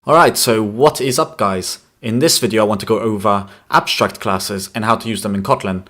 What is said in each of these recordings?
Alright, so what is up guys? In this video I want to go over abstract classes and how to use them in Kotlin.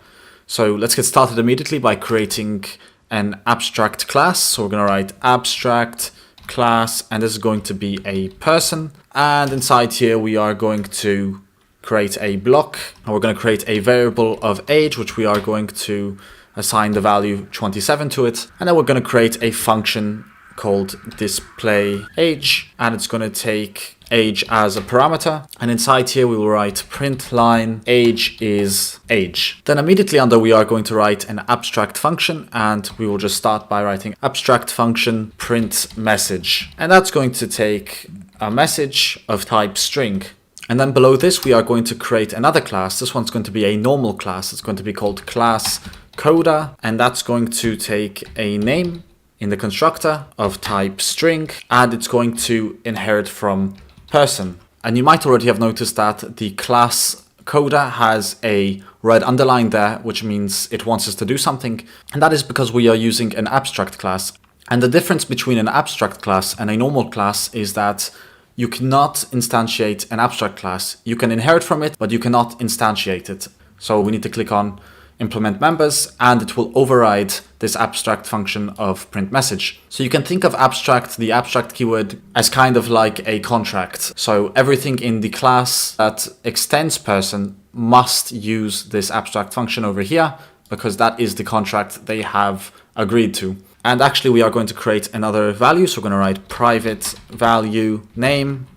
So let's get started immediately by creating an abstract class. So we're going to write abstract class, and this is going to be a person. And inside here we are going to create a block, and we're going to create a variable of age, which we are going to assign the value 27 to it. And then we're going to create a function called display age, and it's going to take age as a parameter, and inside here we will write print line age is age. Then immediately under we are going to write an abstract function, and we will just start by writing abstract function print message, and that's going to take a message of type string. And then below this we are going to create another class. This one's going to be a normal class. It's going to be called class coda, and that's going to take a name in the constructor of type string, and it's going to inherit from person. And you might already have noticed that the class coda has a red underline there, which means it wants us to do something, and that is because we are using an abstract class. And the difference between an abstract class and a normal class is that you cannot instantiate an abstract class. You can inherit from it, but you cannot instantiate it. So we need to click on implement members, and it will override this abstract function of print message. So you can think of abstract, the abstract keyword, as kind of like a contract. So everything in the class that extends person must use this abstract function over here, because that is the contract they have agreed to. And actually we are going to create another value. So we're going to write private value name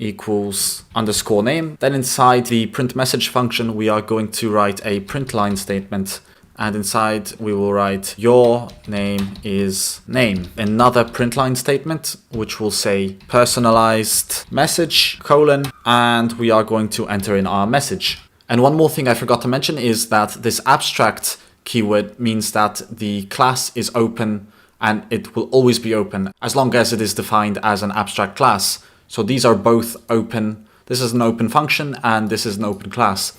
equals underscore name. Then inside the print message function, we are going to write a print line statement, and inside we will write your name is name. Another print line statement, which will say personalized message colon, and we are going to enter in our message. And one more thing I forgot to mention is that this abstract keyword means that the class is open, and it will always be open as long as it is defined as an abstract class. So these are both open. This is an open function, and this is an open class.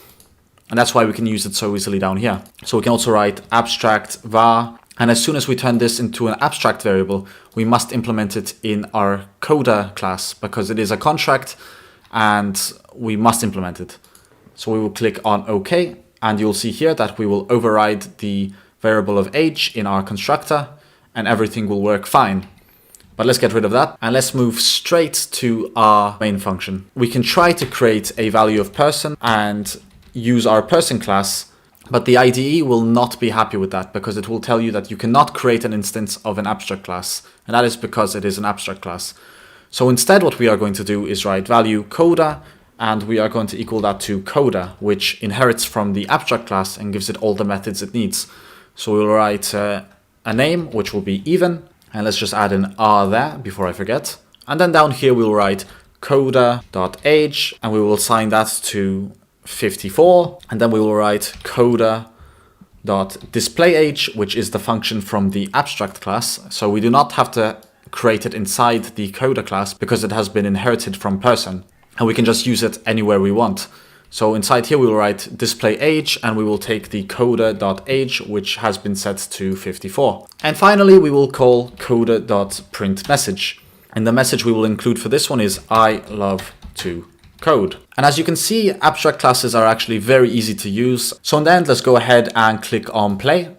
And that's why we can use it so easily down here. So we can also write abstract var. And as soon as we turn this into an abstract variable, we must implement it in our coda class, because it is a contract and we must implement it. So we will click on OK, and you'll see here that we will override the variable of age in our constructor, and everything will work fine. But let's get rid of that, and let's move straight to our main function. We can try to create a value of person and use our person class, but the IDE will not be happy with that, because it will tell you that you cannot create an instance of an abstract class, and that is because it is an abstract class. So instead what we are going to do is write value coda, and we are going to equal that to coda, which inherits from the abstract class and gives it all the methods it needs. So we'll write a name, which will be even. And let's just add an R there before I forget. And then down here we'll write coda.age, and we will assign that to 54. And then we will write coda.displayAge, which is the function from the abstract class. So we do not have to create it inside the coda class, because it has been inherited from person, and we can just use it anywhere we want. So inside here we will write display age, and we will take the coda.age, which has been set to 54. And finally we will call coda.printMessage. And the message we will include for this one is I love to code. And as you can see, abstract classes are actually very easy to use. So in the end, let's go ahead and click on play.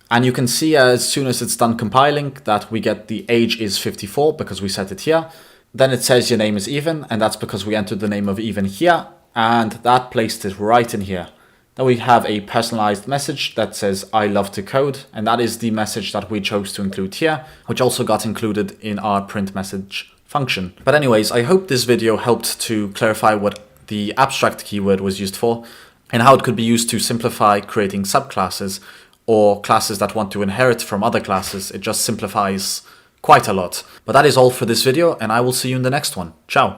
And you can see as soon as it's done compiling that we get the age is 54 because we set it here. Then it says your name is even, and that's because we entered the name of even here, and that placed it right in here. Then we have a personalized message that says I love to code, and that is the message that we chose to include here, which also got included in our print message function. But anyways, I hope this video helped to clarify what the abstract keyword was used for, and how it could be used to simplify creating subclasses or classes that want to inherit from other classes. It just simplifies quite a lot. But that is all for this video, and I will see you in the next one. Ciao.